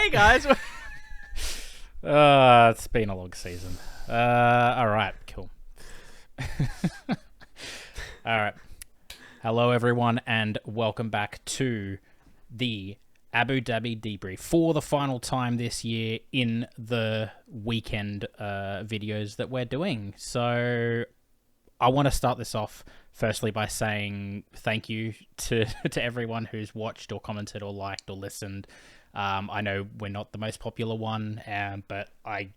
Hey guys. It's been a long season. All right, cool. All right. Hello, everyone, and welcome back to the Abu Dhabi Debrief for the final time this year in the weekend videos that we're doing. So I want to start this off firstly by saying thank you to everyone who's watched or commented or liked or listened. I know we're not the most popular one, but I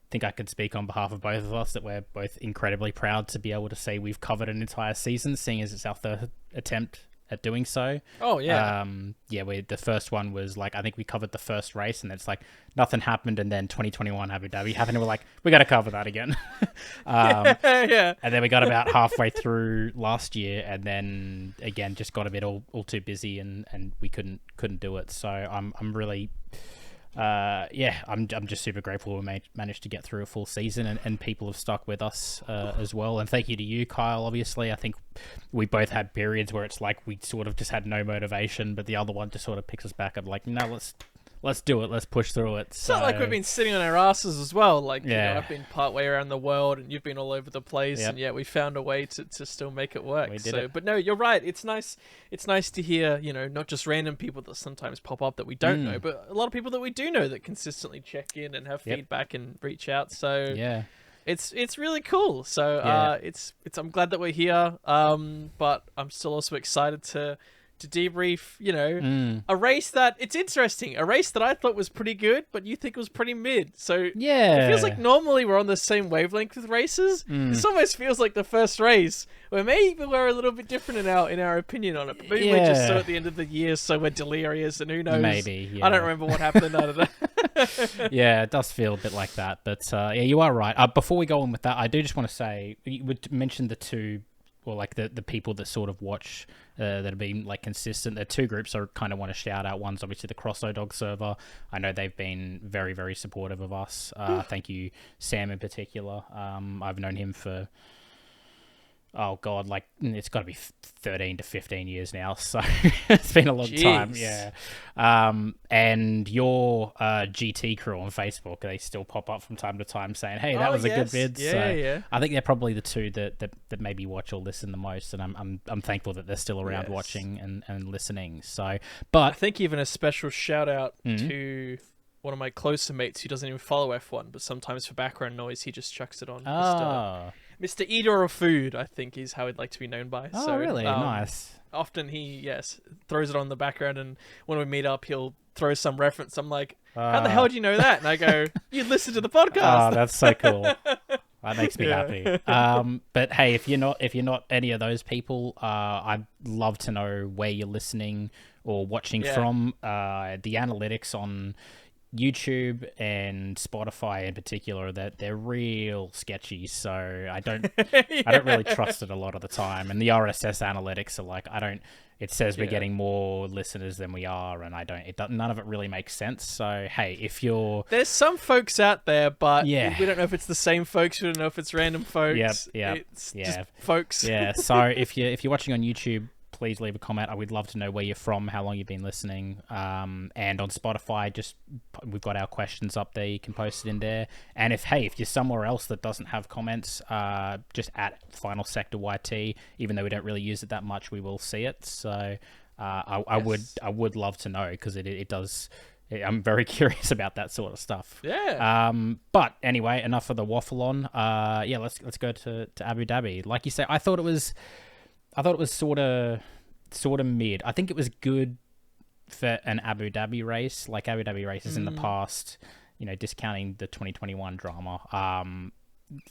think I could speak on behalf of both of us that we're both incredibly proud to be able to say we've covered an entire season, seeing as it's our third attempt at doing so. Oh yeah. The first one was like, I think we covered the first race, and it's like nothing happened, and then 2021 Abu Dhabi happened, and we're like, we got to cover that again. Yeah. And then we got about halfway through last year, and then again just got a bit all too busy, and we couldn't do it. So I'm really I'm just super grateful we managed to get through a full season, and people have stuck with us as well. And thank you to you, Kyle. Obviously, I think we both had periods where it's like we sort of just had no motivation, but the other one just sort of picks us back. I'm like, no, let's do it. Let's push through it. It's not like we've been sitting on our asses as well. Like, Yeah. you know, I've been part way around the world and you've been all over the place, Yep. and yet we found a way to still make it work. We did it. But no, you're right. It's nice to hear, you know, not just random people that sometimes pop up that we don't know, but a lot of people that we do know that consistently check in and have Yep. feedback and reach out. So Yeah. it's really cool. So Yeah. it's I'm glad that we're here. But I'm still also excited to debrief, you know, a race that it's interesting, a race that I thought was pretty good, but you think was pretty mid. So Yeah. it feels like normally we're on the same wavelength with races. This almost feels like the first race where maybe we're a little bit different in our opinion on it. But maybe we're just so at the end of the year, so we're delirious, and who knows? Maybe. Yeah. I don't remember what happened. I don't know. Yeah, it does feel a bit like that. But yeah, you are right. Before we go on with that, I do just want to say, you would mention the two, or like the people that sort of watch that have been like consistent. There are two groups I kind of want to shout out. One's obviously the Crosso Dog server. I know they've been very, very supportive of us. Thank you, Sam in particular. I've known him for, oh God, like it's got to be 13 to 15 years now. So it's been a long time. Yeah. And your GT crew on Facebook, they still pop up from time to time saying, hey, that was a good vid. Yeah, so yeah. I think they're probably the two that maybe watch or listen the most. And I'm thankful that they're still around watching and listening. So, I but think even a special shout out to one of my closer mates who doesn't even follow F1, but sometimes for background noise he just chucks it on. Mr. Eater of Food, I think, is how he'd like to be known by. Oh, So, really? Nice. Often he, throws it on the background, and when we meet up, he'll throw some reference. I'm like, how the hell do you know that? And I go, you listen to the podcast. Oh, that's so cool. That makes me happy. But hey, if you're not any of those people, I'd love to know where you're listening or watching from. The analytics on YouTube and Spotify in particular, that they're real sketchy, so I don't really trust it a lot of the time. And the RSS analytics are like, it says we're getting more listeners than we are, and none of it really makes sense. So hey, there's some folks out there, but Yeah. we don't know if it's the same folks, we don't know if it's random folks. Yep, It's yeah. just folks. Yeah, so if you're watching on YouTube, please leave a comment. I would love to know where you're from, how long you've been listening. And on Spotify, we've got our questions up there. You can post it in there. And if you're somewhere else that doesn't have comments, just at Final Sector YT. Even though we don't really use it that much, we will see it. So I would love to know, because it does. I'm very curious about that sort of stuff. Yeah. But anyway, enough of the waffle on. Let's go to Abu Dhabi. Like you say, I thought it was sort of mid. I think it was good for an Abu Dhabi race. Like Abu Dhabi races in the past, you know, discounting the 2021 drama,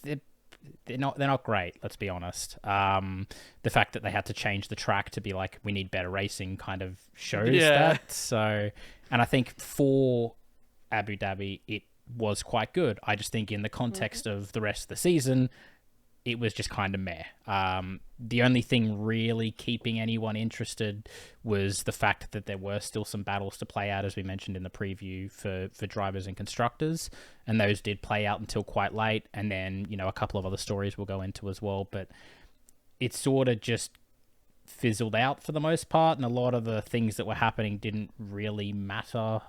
they're not great. Let's be honest. The fact that they had to change the track to be like, we need better racing, kind of shows that. So, and I think for Abu Dhabi, it was quite good. I just think in the context of the rest of the season, it was just kind of meh. The only thing really keeping anyone interested was the fact that there were still some battles to play out, as we mentioned in the preview, for drivers and constructors, and those did play out until quite late, and then, you know, a couple of other stories we'll go into as well, but it sort of just fizzled out for the most part, and a lot of the things that were happening didn't really matter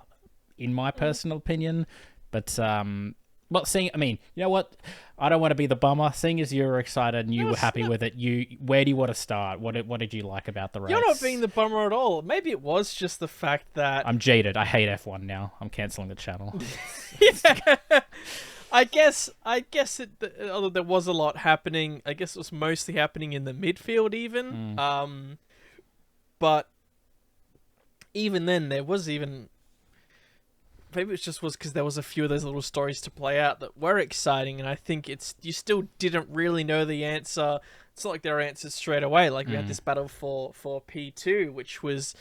in my personal opinion. But seeing, I mean, you know what? I don't want to be the bummer. Seeing as you were excited and you were happy with it, where do you want to start? What did you like about the race? You're not being the bummer at all. Maybe it was just the fact that I'm jaded. I hate F1 now. I'm canceling the channel. Yeah. I guess although there was a lot happening, I guess it was mostly happening in the midfield even. But even then, there was even... Maybe it just was because there was a few of those little stories to play out that were exciting, and I think you still didn't really know the answer. It's not like there are answers straight away. Like, we had this battle for P2, which was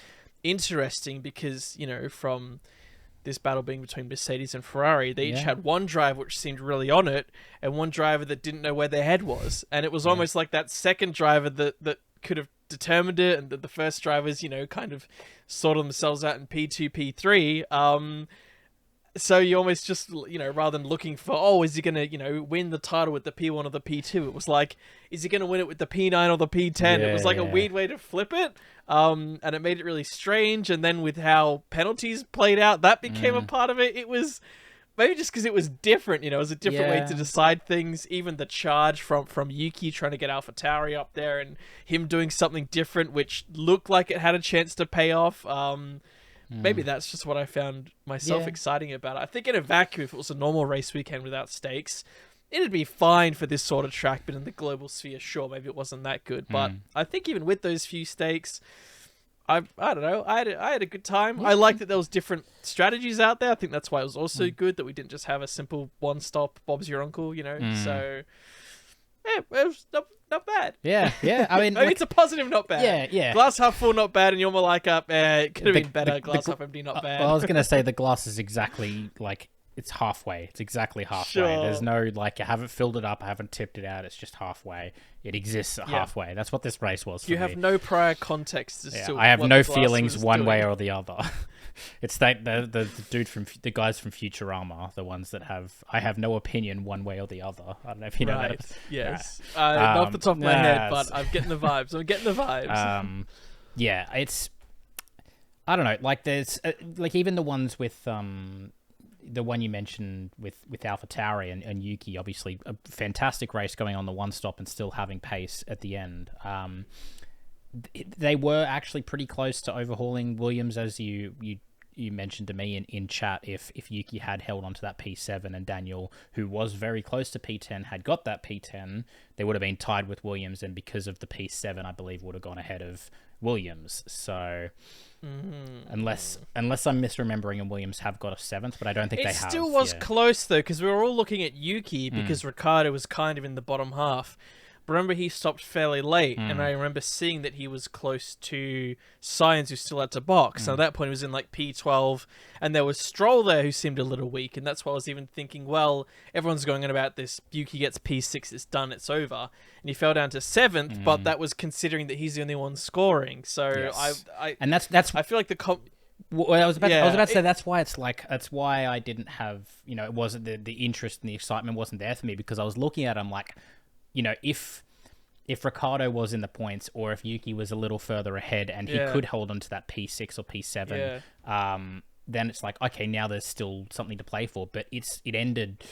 interesting because, you know, from... this battle being between Mercedes and Ferrari, they each had one driver which seemed really on it, and one driver that didn't know where their head was. And it was almost like that second driver that could have determined it, and the first drivers, you know, kind of sorted themselves out in P2, P3. So you almost just, you know, rather than looking for, is he going to, you know, win the title with the P1 or the P2? It was like, is he going to win it with the P9 or the P10? It was like a weird way to flip it. And it made it really strange. And then with how penalties played out, that became a part of it. It was maybe just because it was different, you know, it was a different way to decide things. Even the charge from Yuki trying to get AlphaTauri up there and him doing something different, which looked like it had a chance to pay off. Maybe that's just what I found myself exciting about it. I think in a vacuum, if it was a normal race weekend without stakes, it'd be fine for this sort of track, but in the global sphere, sure, maybe it wasn't that good. But I think even with those few stakes, I don't know, I had a good time. I like that there was different strategies out there. I think that's why it was also good that we didn't just have a simple one-stop, Bob's your uncle, you know? So, yeah, it was not bad. Yeah. I mean, maybe it's a positive, not bad. Yeah. Glass half full, not bad, and you're more like, it could have been better. Glass half empty, not bad. Well, I was going to say the glass is exactly like... It's halfway. It's exactly halfway. Sure. There's no, like, I haven't filled it up. I haven't tipped it out. It's just halfway. It exists halfway. That's what this race was for You have no prior context as to I have what no the glass feelings was one doing. way or the other. It's that the dude from the guys from Futurama, the ones that I have no opinion one way or the other. I don't know if you know that. Yes. Not off the top of my head, but I'm getting the vibes. Yeah, it's... I don't know. Like, there's... like, even the ones with... the one you mentioned with AlphaTauri and Yuki, obviously a fantastic race going on the one stop and still having pace at the end. They were actually pretty close to overhauling Williams, as you mentioned to me in chat. If Yuki had held onto that P7 and Daniel, who was very close to P10, had got that P10, they would have been tied with Williams, and because of the P7, I believe would have gone ahead of Williams. So... Unless I'm misremembering, and Williams have got a 7th, but I don't think they have. It still was close, though, because we were all looking at Yuki because Ricciardo was kind of in the bottom half. But remember, he stopped fairly late, and I remember seeing that he was close to Sainz, who still had to box. And at that point, he was in like P12, and there was Stroll there, who seemed a little weak. And that's why I was even thinking, well, everyone's going on about this. Yuki gets P6, it's done, it's over. And he fell down to 7th, but that was considering that he's the only one scoring. So and that's I feel like the well, I was about to say that's why I didn't have, you know, it wasn't the interest and the excitement wasn't there for me, because I was looking at him like, you know, if Ricciardo was in the points, or if Yuki was a little further ahead and he could hold on to that P6 or P7, then it's like, okay, now there's still something to play for. But it ended,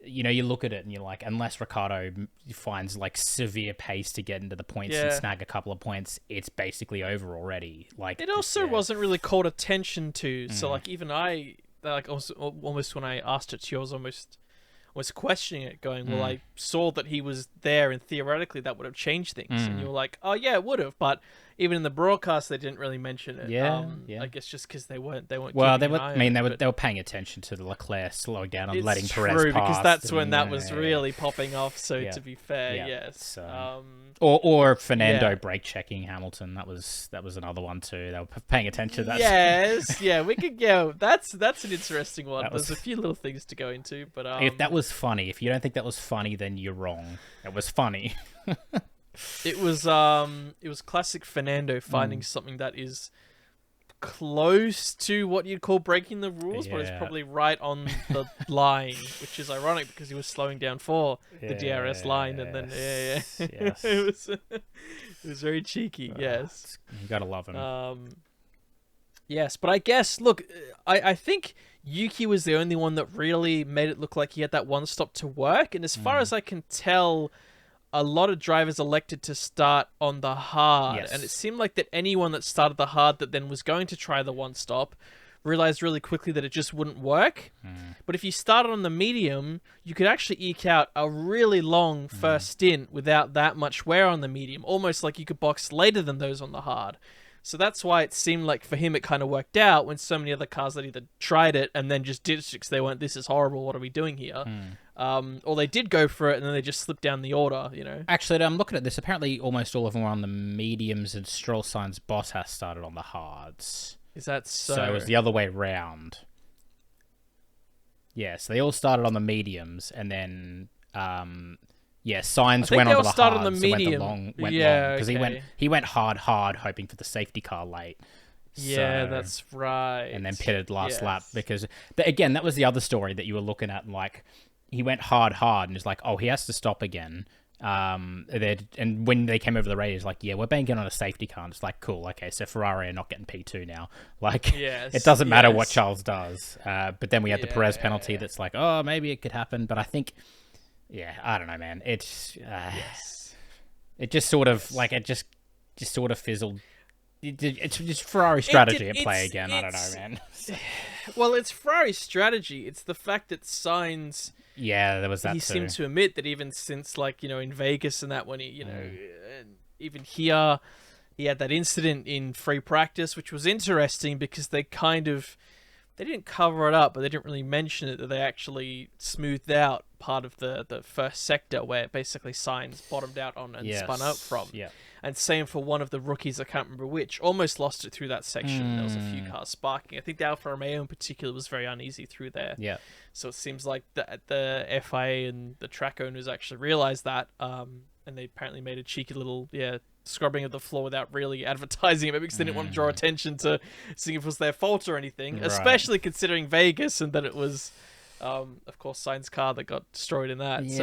you know, you look at it and you're like, unless Ricciardo finds like severe pace to get into the points and snag a couple of points, it's basically over already. Like, it also wasn't really called attention to. So like, even I, like, almost when I asked it to you, I was almost questioning it, going, well, I saw that he was there, and theoretically that would have changed things. And you were like, oh yeah, it would have, but even in the broadcast they didn't really mention it. I guess just because they weren't. Well, they were paying attention to the Leclerc slowing down and letting Perez pass. Because that's when that was really popping off. So to be fair, yes. Or Fernando brake checking Hamilton. That was another one too. They were paying attention to that. Yes, we could go. That's an interesting one. There's a few little things to go into, but if that was funny, if you don't think that was funny, then you're wrong. It was funny. It was classic Fernando finding something that is close to what you'd call breaking the rules, but it's probably right on the line, which is ironic because he was slowing down for the DRS line, and then it was very cheeky. Yes, you gotta love him. Yes, but I guess, look, I think Yuki was the only one that really made it look like he had that one stop to work. And as far as I can tell, a lot of drivers elected to start on the hard. Yes. And it seemed like that anyone that started the hard that then was going to try the one stop realized really quickly that it just wouldn't work. But if you started on the medium, you could actually eke out a really long first stint without that much wear on the medium, almost like you could box later than those on the hard. So that's why it seemed like for him it kind of worked out when so many other cars that either tried it and then just ditched it because they went, this is horrible, what are we doing here? Or they did go for it and then they just slipped down the order, you know? Actually, I'm looking at this. Apparently, almost all of them were on the mediums, and Stroll Sainz Bottas started on the hards. Is that so? So it was the other way round. Yeah, so they all started on the mediums, and then Sainz went on the hards on the medium. Went long because he went hard, hoping for the safety car late. Yeah, that's right. And then pitted last lap because, again, that was the other story that you were looking at. Like, he went hard, and it's like, oh, he has to stop again. And when they came over the radio, it's like, yeah, we're banking on a safety car. And it's like, cool, okay, so Ferrari are not getting P2 now. Like, it doesn't matter what Charles does. But then we had the Perez penalty that's like, oh, maybe it could happen. But I think, I don't know, man. It's it just sort of like it just sort of fizzled. It's just Ferrari strategy at play again. I don't know, man. Well, it's Ferrari's strategy. It's the fact that Sainz. Yeah, there was that. He seemed to admit that even since, like, in Vegas and that, when he, even here, he had that incident in free practice, which was interesting because they didn't cover it up, but they didn't really mention it, that they actually smoothed out part of the first sector where basically Sainz bottomed out on and spun out from. Yeah. And same for one of the rookies, I can't remember which, almost lost it through that section. There was a few cars sparking. I think the Alfa Romeo in particular was very uneasy through there. Yeah. So it seems like the FIA and the track owners actually realized that, and they apparently made a cheeky little scrubbing of the floor without really advertising it, maybe because they didn't want to draw attention to seeing if it was their fault or anything, especially considering Vegas and that it was, of course, Sainz's car that got destroyed in that. Yeah, so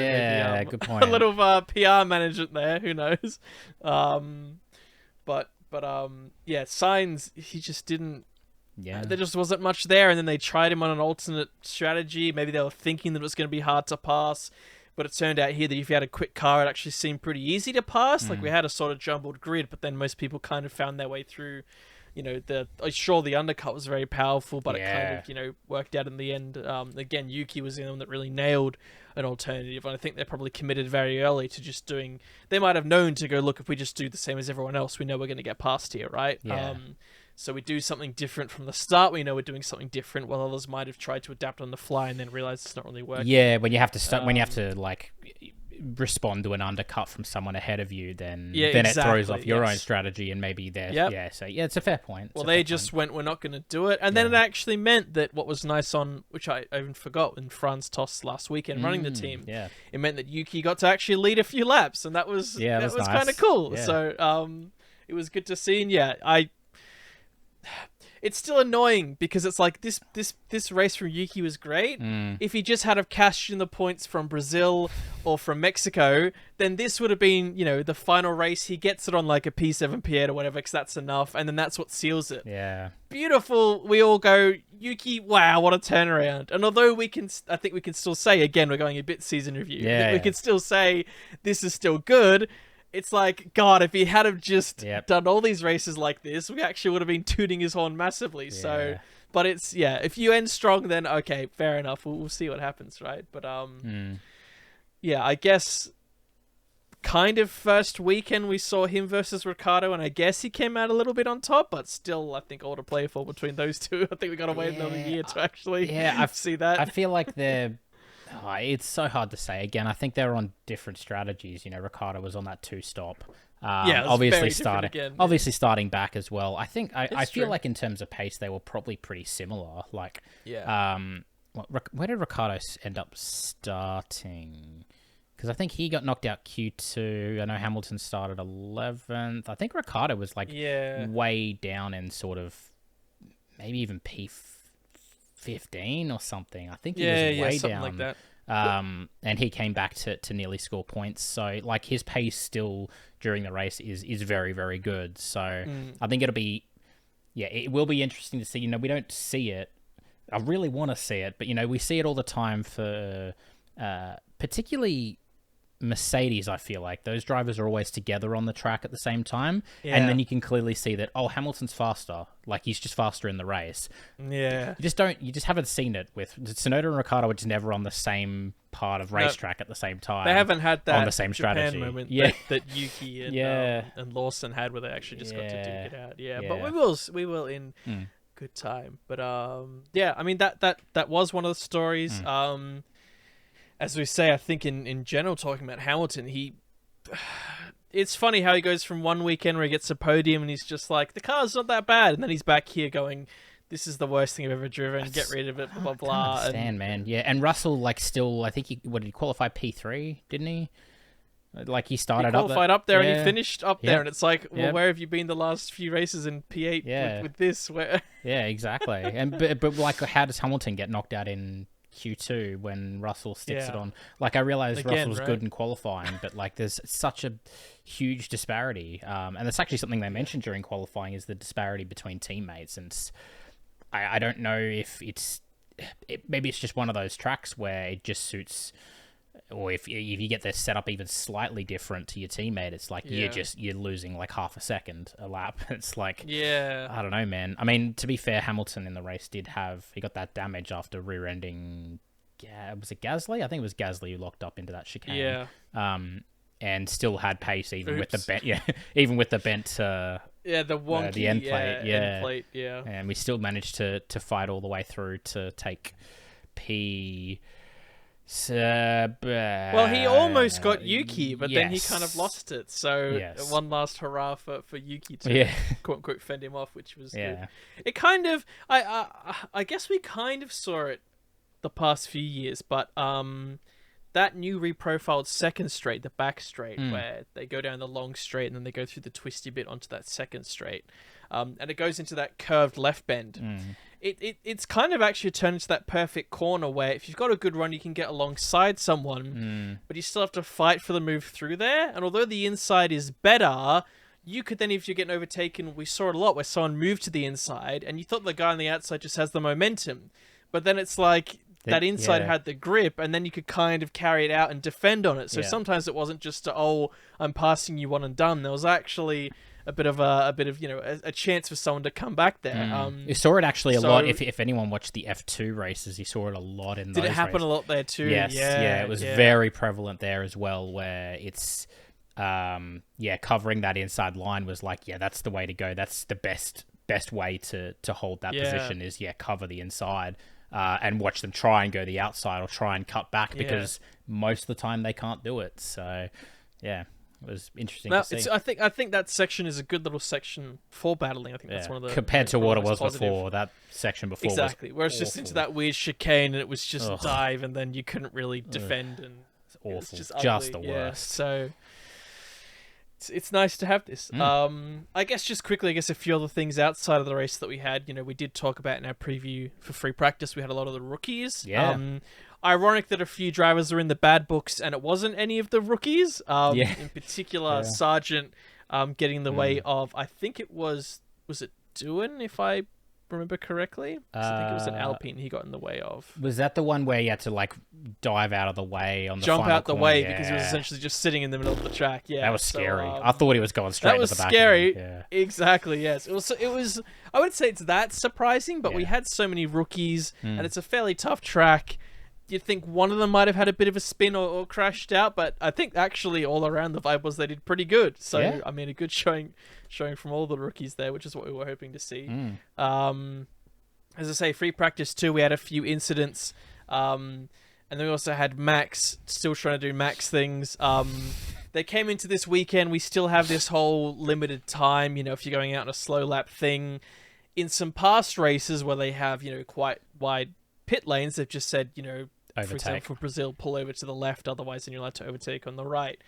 maybe, good point. A little PR management there, who knows? But Sainz, he just didn't. Yeah, there just wasn't much there, and then they tried him on an alternate strategy. Maybe they were thinking that it was going to be hard to pass, but it turned out here that if you had a quick car, it actually seemed pretty easy to pass. Like, we had a sort of jumbled grid, but then most people kind of found their way through. Sure, the undercut was very powerful, but it kind of, worked out in the end. Again, Yuki was the one that really nailed an alternative, and I think they probably committed very early to just doing. They might have known to go, look, if we just do the same as everyone else, we know we're going to get past here, right? Yeah. So we do something different from the start. We know we're doing something different, while others might have tried to adapt on the fly and then realize it's not really working. Yeah, when you have to start, when you have to like respond to an undercut from someone ahead of you, then it throws off your own strategy and maybe their it's a fair point. Well, they just went, we're not going to do it, and then it actually meant that what was nice on, which I even forgot, when Franz Tost last weekend running the team, it meant that Yuki got to actually lead a few laps, and that was nice. Kind of cool. Yeah. So it was good to see, and it's still annoying because it's like this race from Yuki was great. If he just had have cashed in the points from Brazil or from Mexico, then this would have been, the final race. He gets it on like a P7, P8 or whatever, because that's enough, and then that's what seals it. Yeah. Beautiful. We all go, Yuki, wow, what a turnaround. And although I think we can still say, again, we're going a bit season review. Yeah. We can still say this is still good. It's like, God, if he had have just done all these races like this, we actually would have been tooting his horn massively. Yeah. So, but it's, if you end strong, then okay, fair enough. We'll see what happens, right? But, I guess kind of first weekend we saw him versus Ricciardo, and I guess he came out a little bit on top, but still, I think all to play for between those two. I think we got to wait another year to actually see that. I feel like they're... it's so hard to say. Again, I think they're on different strategies. Ricciardo was on that two-stop. Obviously starting back as well. I think I feel like in terms of pace, they were probably pretty similar. Like, where did Ricciardo end up starting? Because I think he got knocked out Q2. I know Hamilton started 11th. I think Ricciardo was like way down in sort of maybe even P15 or something. I think he was way something down. Like that. And he came back to nearly score points. So like his pace still during the race is very, very good. So I think it'll be yeah, it will be interesting to see. You know, we don't see it. I really want to see it, but you know, we see it all the time for particularly Mercedes. I feel like those drivers are always together on the track at the same time, and then you can clearly see that Hamilton's faster, like he's just faster in the race. Yeah, you just haven't seen it with Tsunoda and Ricciardo, which is never on the same part of racetrack at the same time. They haven't had that on the same Japan strategy moment that Yuki and Lawson had, where they actually just got to duke it out. Yeah, but we will in good time. But yeah, I mean that was one of the stories. As we say, I think in general, talking about Hamilton, it's funny how he goes from one weekend where he gets a podium and he's just like, the car's not that bad, and then he's back here going, this is the worst thing I've ever driven, get rid of it, blah, blah, blah. I understand, man. Yeah, and Russell, like, still, I think did he qualify P3, didn't he? Like, he started qualified up there and he finished up there, and it's like, well, where have you been the last few races in P8 with this? Where... Yeah, exactly. And but like, how does Hamilton get knocked out in Q2 when Russell sticks it on? Like, I realized Russell was good in qualifying, but like, there's such a huge disparity. And that's actually something they mentioned during qualifying, is the disparity between teammates. And I don't know if maybe it's just one of those tracks where it just suits, or if you get their setup even slightly different to your teammate, it's like you're losing like half a second a lap. It's like, I don't know, man. I mean, to be fair, Hamilton in the race he got that damage after rear-ending. Was it Gasly? I think it was Gasly who locked up into that chicane. And still had pace even with the bent. Even with the bent. The wonky the end plate. End plate, and we still managed to fight all the way through to take P. Well, he almost got Yuki, but then he kind of lost it. So one last hurrah for Yuki to quote unquote fend him off, which was good. It kind of, I guess we kind of saw it the past few years, but that new reprofiled second straight, the back straight, where they go down the long straight and then they go through the twisty bit onto that second straight, and it goes into that curved left bend. It's kind of actually turned into that perfect corner where if you've got a good run, you can get alongside someone, but you still have to fight for the move through there. And although the inside is better, you could then, if you're getting overtaken, we saw it a lot where someone moved to the inside and you thought the guy on the outside just has the momentum. But then it's like that inside had the grip, and then you could kind of carry it out and defend on it. So sometimes it wasn't just I'm passing you one and done. There was actually a bit of a chance for someone to come back there. You saw it actually a lot. If anyone watched the F2 races, you saw it a lot in those races. Did it happen a lot there too? Yes, it was very prevalent there as well, where it's covering that inside line was like, that's the way to go. That's the best way to hold that position is cover the inside. And watch them try and go the outside or try and cut back, because most of the time they can't do it. So, it was interesting to see. I think that section is a good little section for battling. I think that's one of the... Compared to what it was before, that section before exactly, was where it's just into that weird chicane and it was just dive and then you couldn't really defend. And it's awful. It was just the worst. So... It's nice to have this. I guess just quickly, a few other things outside of the race that we had. You know, we did talk about in our preview for free practice, we had a lot of the rookies. Ironic that a few drivers are in the bad books and it wasn't any of the rookies. In particular, Sargent getting in the way of, I think it was it Doohan, if I remember correctly? I think it was an Alpine he got in the way of. Was that the one where you had to like dive out of the way on the jump final out the corner? way because he was essentially just sitting in the middle of the track. Yeah, that was scary. I thought he was going straight to the back. That was scary. Exactly. Yes, it was. I would say it's that surprising, but we had so many rookies, and it's a fairly tough track. You'd think one of them might have had a bit of a spin or crashed out, but I think actually all around the vibe was they did pretty good. So I mean, a good showing from all the rookies there, which is what we were hoping to see. As I say, free practice too, we had a few incidents, and then we also had Max still trying to do Max things. They came into this weekend. We still have this whole limited time. You know, if you're going out on a slow lap thing, in some past races where they have quite wide pit lanes, they've just said overtake. For example, for Brazil, pull over to the left, otherwise then you're allowed to overtake on the right.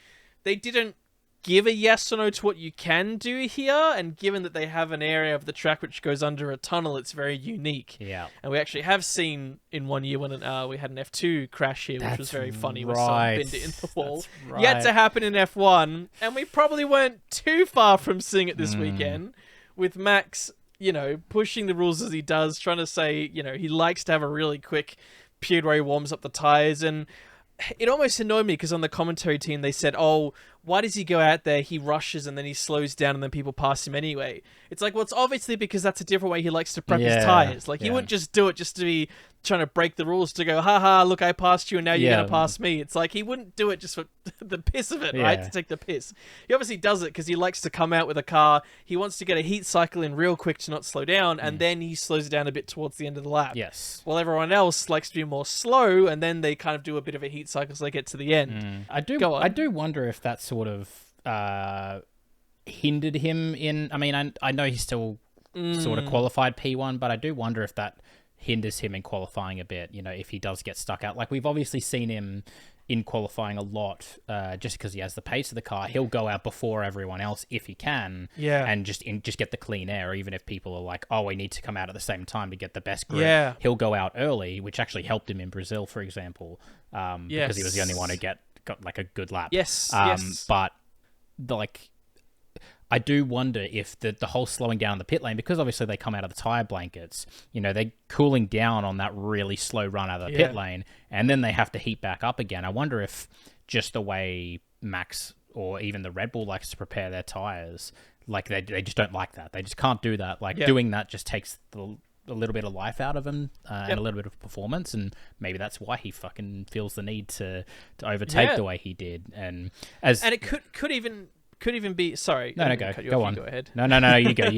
They didn't give a yes or no to what you can do here, and given that they have an area of the track which goes under a tunnel, it's very unique. Yeah. And we actually have seen in one year when we had an F2 crash here, which was very funny, where someone pinned it in the wall. Yet to happen in F1, and we probably weren't too far from seeing it this weekend, with Max pushing the rules as he does, trying to say, he likes to have a really quick period where he warms up the tires. And it almost annoyed me because on the commentary team, they said, oh, why does he go out there? He rushes and then he slows down and then people pass him anyway. It's like, well, it's obviously because that's a different way he likes to prep his tires. Like, he wouldn't just do it just to be trying to break the rules to go, haha, look, I passed you and now you're going to pass me. It's like, he wouldn't do it just for the piss of it, right? To take the piss. He obviously does it because he likes to come out with a car. He wants to get a heat cycle in real quick to not slow down, and then he slows it down a bit towards the end of the lap. Yes. While everyone else likes to be more slow, and then they kind of do a bit of a heat cycle so they get to the end. I do wonder if that sort of hindered him in... I mean, I know he's still sort of qualified P1, but I do wonder if that hinders him in qualifying a bit, if he does get stuck out. Like, we've obviously seen him in qualifying a lot, just because he has the pace of the car. He'll go out before everyone else if he can, and just get the clean air, even if people are like, oh, we need to come out at the same time to get the best grip. He'll go out early, which actually helped him in Brazil, for example, because he was the only one who got like a good lap. But I do wonder if the whole slowing down the pit lane, because obviously they come out of the tire blankets, they're cooling down on that really slow run out of the pit lane, and then they have to heat back up again. I wonder if just the way Max or even the Red Bull likes to prepare their tires, like they just don't like that. They just can't do that. Like doing that just takes a little bit of life out of him and a little bit of performance, and maybe that's why he fucking feels the need to overtake the way he did. And it could even be... Sorry. No, go on. Go ahead. No, you go.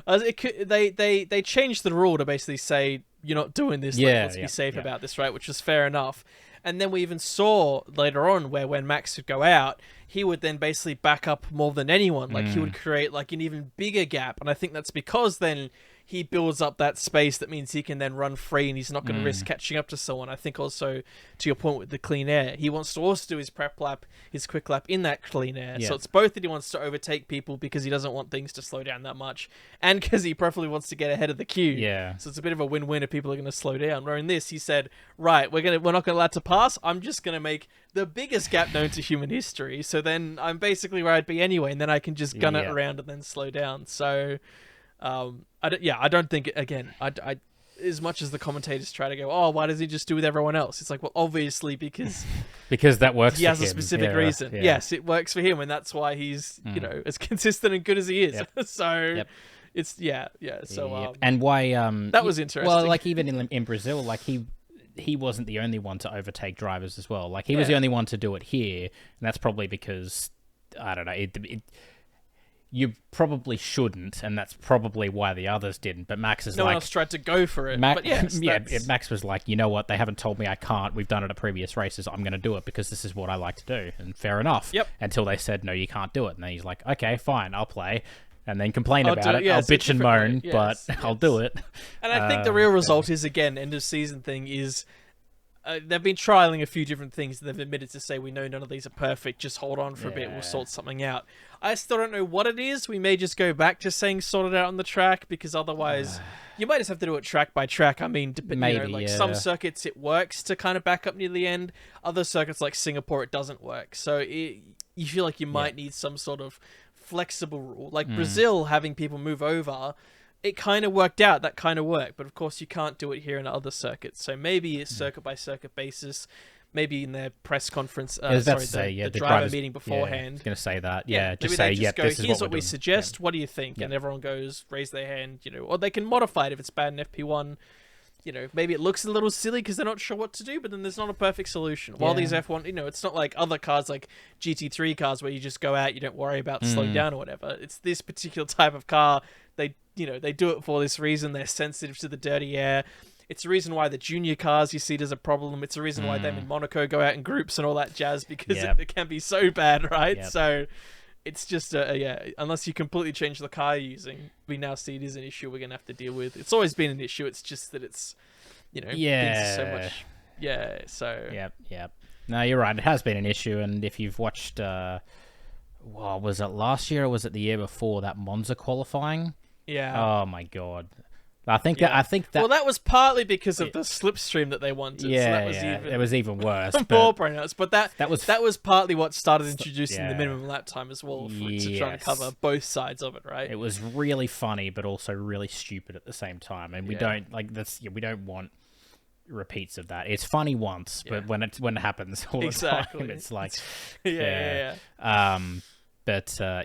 They changed the rule to basically say, you're not doing this. Let's be safe about this, right? Which was fair enough. And then we even saw later on where when Max would go out, he would then basically back up more than anyone. Like, he would create like an even bigger gap. And I think that's because then he builds up that space that means he can then run free and he's not going to risk catching up to someone. I think also, to your point with the clean air, he wants to also do his prep lap, his quick lap in that clean air. So it's both that he wants to overtake people because he doesn't want things to slow down that much, and because he preferably wants to get ahead of the queue. So it's a bit of a win-win if people are going to slow down. Where in this, he said, right, we're not going to allow to pass. I'm just going to make the biggest gap known to human history. So then I'm basically where I'd be anyway, and then I can just gun it around and then slow down. So... I don't think, again, I as much as the commentators try to go, oh, why does he just do with everyone else? It's like, well, obviously because that works. He has a specific reason. Yes, it works for him, and that's why he's as consistent and good as he is. So it's So and why that was interesting. Well, like even in Brazil, like he wasn't the only one to overtake drivers as well. Like he was the only one to do it here, and that's probably because I don't know. You probably shouldn't, and that's probably why the others didn't. But Max is no one else tried to go for it. But yes, Max was like, you know what? They haven't told me I can't. We've done it at previous races. I'm going to do it because this is what I like to do. And fair enough. Until they said, no, you can't do it. And then he's like, okay, fine, I'll play. And then complain about it. I'll bitch and moan, but I'll do it. And I think the real result is, again, end of season thing is... they've been trialing a few different things. They've admitted to say, we know none of these are perfect. Just hold on for a bit. We'll sort something out. I still don't know what it is. We may just go back to saying sort it out on the track, because otherwise you might just have to do it track by track. I mean, maybe, some circuits it works to kind of back up near the end. Other circuits like Singapore, it doesn't work. So you feel like you might need some sort of flexible rule. Like Brazil, having people move over... It kind of worked out. That kind of worked. But of course, you can't do it here in other circuits. So maybe it's circuit by circuit basis. Maybe in their press conference, the driver meeting beforehand. I was going to say that. Just say, this is here's what we suggest. What do you think? And everyone goes, raise their hand. Or they can modify it if it's bad in FP1. Maybe it looks a little silly because they're not sure what to do, but then there's not a perfect solution. While these F1, it's not like other cars like GT3 cars where you just go out, you don't worry about slowing down or whatever. It's this particular type of car. They do it for this reason. They're sensitive to the dirty air. It's the reason why the junior cars you see there's a problem. It's the reason why them in Monaco go out in groups and all that jazz, because it can be so bad, right? So it's just unless you completely change the car you're using, we now see it is an issue we're gonna have to deal with. It's always been an issue. It's just that it's things are so much. Yep. No, you're right. It has been an issue, and if you've watched, was it last year or was it the year before, that Monza qualifying? Yeah. Oh my god. I think that. Well, that was partly because of the slipstream that they wanted. Yeah, so that was it was even worse. more pronounced. But that was partly what started introducing yeah. the minimum lap time as well, to try and cover both sides of it, right? It was really funny, but also really stupid at the same time. And we don't like this. We don't want repeats of that. It's funny once, but when it happens all the time, it's like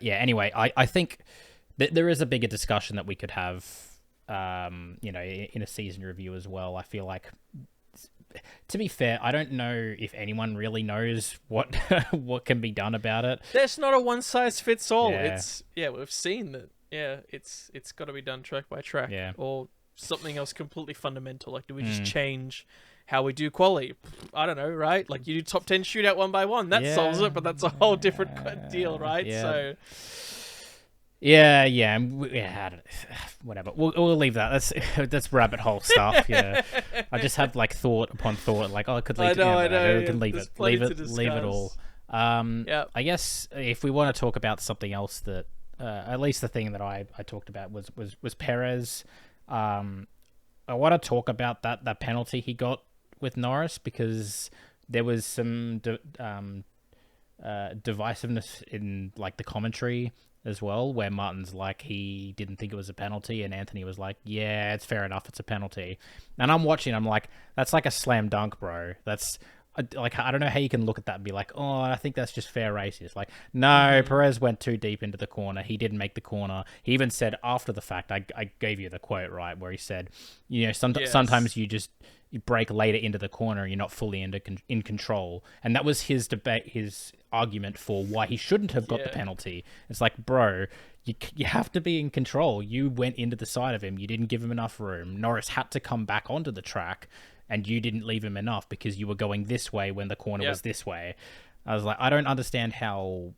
Anyway, I think that there is a bigger discussion that we could have. In a season review as well. I feel like, to be fair, I don't know if anyone really knows what what can be done about it. There's not a one size fits all. We've seen that. It's got to be done track by track, or something else completely fundamental. Like, do we just change how we do quality? I don't know, right? Like, you do top 10 shootout one by one, that solves it, but that's a whole different deal, right? So. Yeah, whatever. We'll leave that. That's rabbit hole stuff. Yeah, I just have like thought upon thought, like, it could lead to. I know. We can leave it all. I guess if we want to talk about something else that, at least the thing that I talked about was Perez. I want to talk about that penalty he got with Norris, because there was some divisiveness in like the commentary as well, where Martin's like, he didn't think it was a penalty, and Anthony was like, yeah, it's fair enough, it's a penalty. And I'm watching, I'm like, that's like a slam dunk, bro. That's like, I don't know how you can look at that and be like, oh, I think that's just fair racing. It's like, no, Perez went too deep into the corner. He didn't make the corner. He even said after the fact, I gave you the quote, right, where he said, sometimes you break later into the corner and you're not fully in control. And that was his argument for why he shouldn't have got the penalty. It's like, bro, you have to be in control. You went into the side of him. You didn't give him enough room. Norris had to come back onto the track, and you didn't leave him enough because you were going this way when the corner was this way. I was like, I don't understand how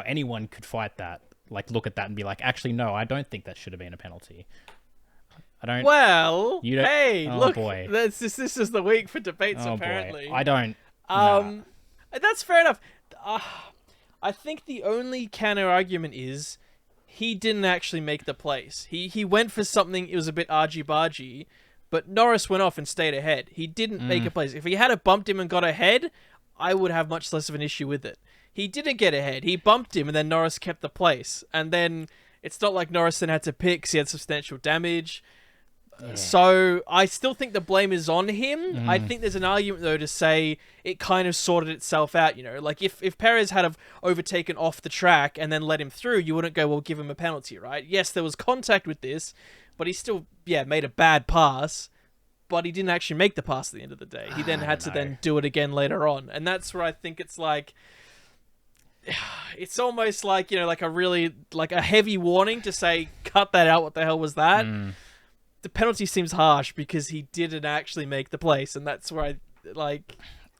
anyone could fight that. Like, look at that and be like, actually, no, I don't think that should have been a penalty. I don't. Well, hey, look, boy. This is the week for debates, apparently. Boy. I don't. That's fair enough. I think the only counter argument is he didn't actually make the place. He went for something. It was a bit argy-bargy, but Norris went off and stayed ahead. He didn't make a place. If he had bumped him and got ahead, I would have much less of an issue with it. He didn't get ahead. He bumped him, and then Norris kept the place. And then it's not like Norris then had to pick because he had substantial damage. So I still think the blame is on him. I think there's an argument, though, to say it kind of sorted itself out, Like, if Perez had have overtaken off the track and then let him through, you wouldn't go, well, give him a penalty, right? Yes, there was contact with this, but he still, made a bad pass, but he didn't actually make the pass at the end of the day. He then had to then do it again later on. And that's where I think it's like... It's almost like, like a really, like a heavy warning to say, cut that out, what the hell was that? The penalty seems harsh because he didn't actually make the place, and that's where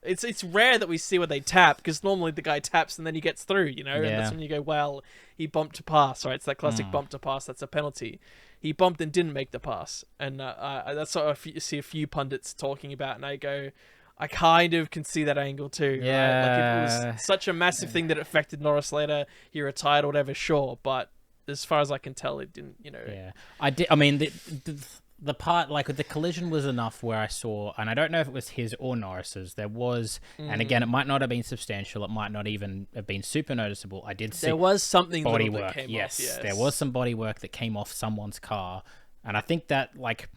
it's rare that we see where they tap, because normally the guy taps and then he gets through, and that's when you go, well, he bumped to pass, right? It's that classic bump to pass, that's a penalty. He bumped and didn't make the pass, and that's what I see a few pundits talking about, and I go, I kind of can see that angle too. Yeah. Right? Like, if it was such a massive thing that affected Norris later, he retired or whatever, sure, but as far as I can tell, it didn't, Yeah. I did. I mean, the part, like, the collision was enough where I saw, and I don't know if it was his or Norris's, there was, and again, it might not have been substantial, it might not even have been super noticeable. I did see there was something body that work. Came yes, off, yes, there was some body work that came off someone's car, and I think that, like,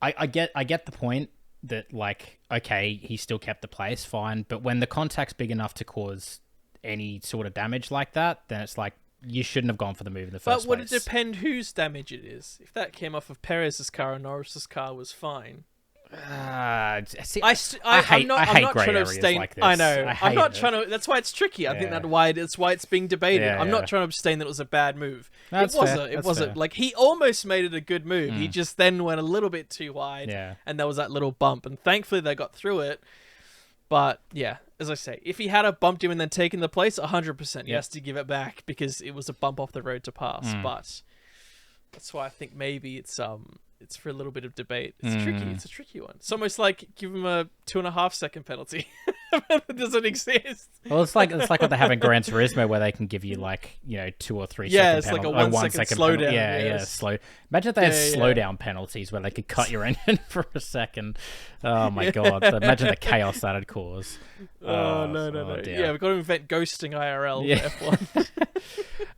I get the point that, like, okay, he still kept the place, fine, but when the contact's big enough to cause any sort of damage like that, then it's like, you shouldn't have gone for the move in the first place. But would it depend whose damage it is? If that came off of Perez's car and Norris's car was fine. See, I'm not trying to abstain. Like this. I know. I'm not it. trying to. That's why it's tricky. I think that's why it's being debated. I'm not trying to abstain that it was a bad move. It wasn't. Fair. Like, he almost made it a good move. He just then went a little bit too wide, and there was that little bump. And thankfully they got through it. But yeah, as I say, if he had bumped him and then taken the place, 100%, he has to give it back because it was a bump off the road to pass. But that's why I think maybe it's for a little bit of debate. It's tricky. It's a tricky one. It's almost like give him a 2.5 second penalty. that doesn't exist. Well, it's like what they have in Gran Turismo, where they can give you 2 or 3 second it's like a penalty. 1 second slowdown. Yeah, slow. Imagine if they had slowdown penalties where they could cut your engine for a second. Oh my god! Imagine the chaos that'd cause. No. Dear. Yeah, we've got to invent ghosting IRL for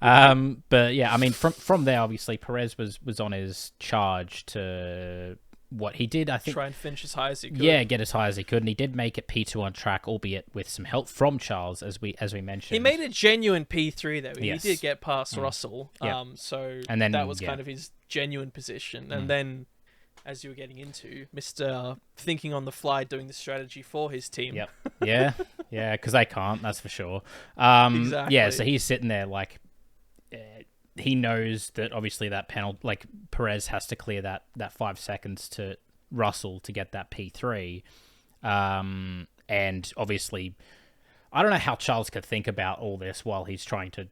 F1. But yeah, I mean, from there, obviously, Perez was on his charge to what he did. I think try and finish as high as he could. Yeah, get as high as he could, and he did make it P2 on track, albeit with some help from Charles, as we mentioned. He made a genuine P3 though. Yes. He did get past Russell. Yep. So and then, that was kind of his genuine position, and then. As you were getting into, Mr. Thinking on the fly, doing the strategy for his team. Yep. Yeah, because they can't, that's for sure. Exactly. Yeah, so he's sitting there he knows that obviously that penalty, Perez has to clear that 5 seconds to Russell to get that P3. And obviously, I don't know how Charles could think about all this while he's trying to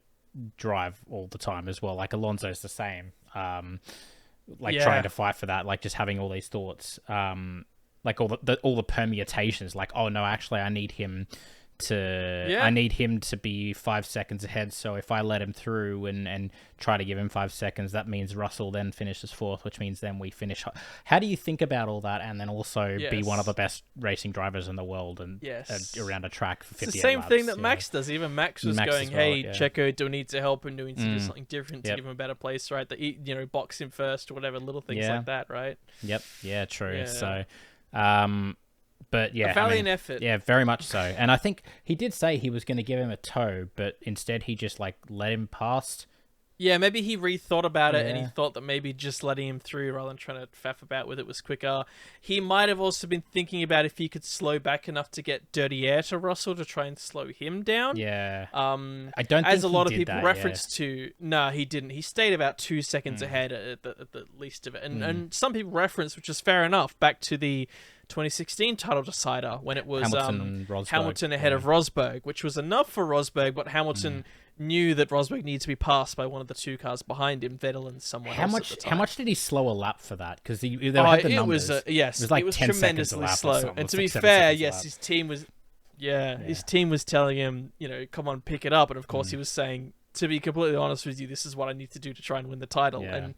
drive all the time as well. Alonso's the same. Trying to fight for that, just having all these thoughts, all the permutations, oh no, actually I need him to be 5 seconds ahead, so if I let him through and try to give him 5 seconds, that means Russell then finishes fourth, which means then we finish. How do you think about all that, and then also be one of the best racing drivers in the world and around a track for 58 It's the same laps, thing that Max does. Even Max was going, hey, Checo, do we need to help him? Do we need to do something different to give him a better place, right? That box him first or whatever, little things like that, right? Yep. Yeah, true. Yeah. So, but yeah, a valiant effort. Yeah, very much so. And I think he did say he was going to give him a tow, but instead he just let him past. Yeah, maybe he rethought about it and he thought that maybe just letting him through rather than trying to faff about with it was quicker. He might have also been thinking about if he could slow back enough to get dirty air to Russell to try and slow him down. Yeah. I don't think as a lot he of did people that, reference to. No, he didn't. He stayed about 2 seconds ahead at the least of it. And some people reference, which is fair enough, back to the 2016 title decider when it was Hamilton ahead of Rosberg, which was enough for Rosberg, but Hamilton knew that Rosberg needed to be passed by one of the two cars behind him, Vettel and someone else at the time. How much did he slow a lap for that? Because they had the numbers. It was 10 tremendously slow. And to be fair, his team was his team was telling him, come on, pick it up. And of course he was saying, to be completely honest with you, this is what I need to do to try and win the title. Yeah. And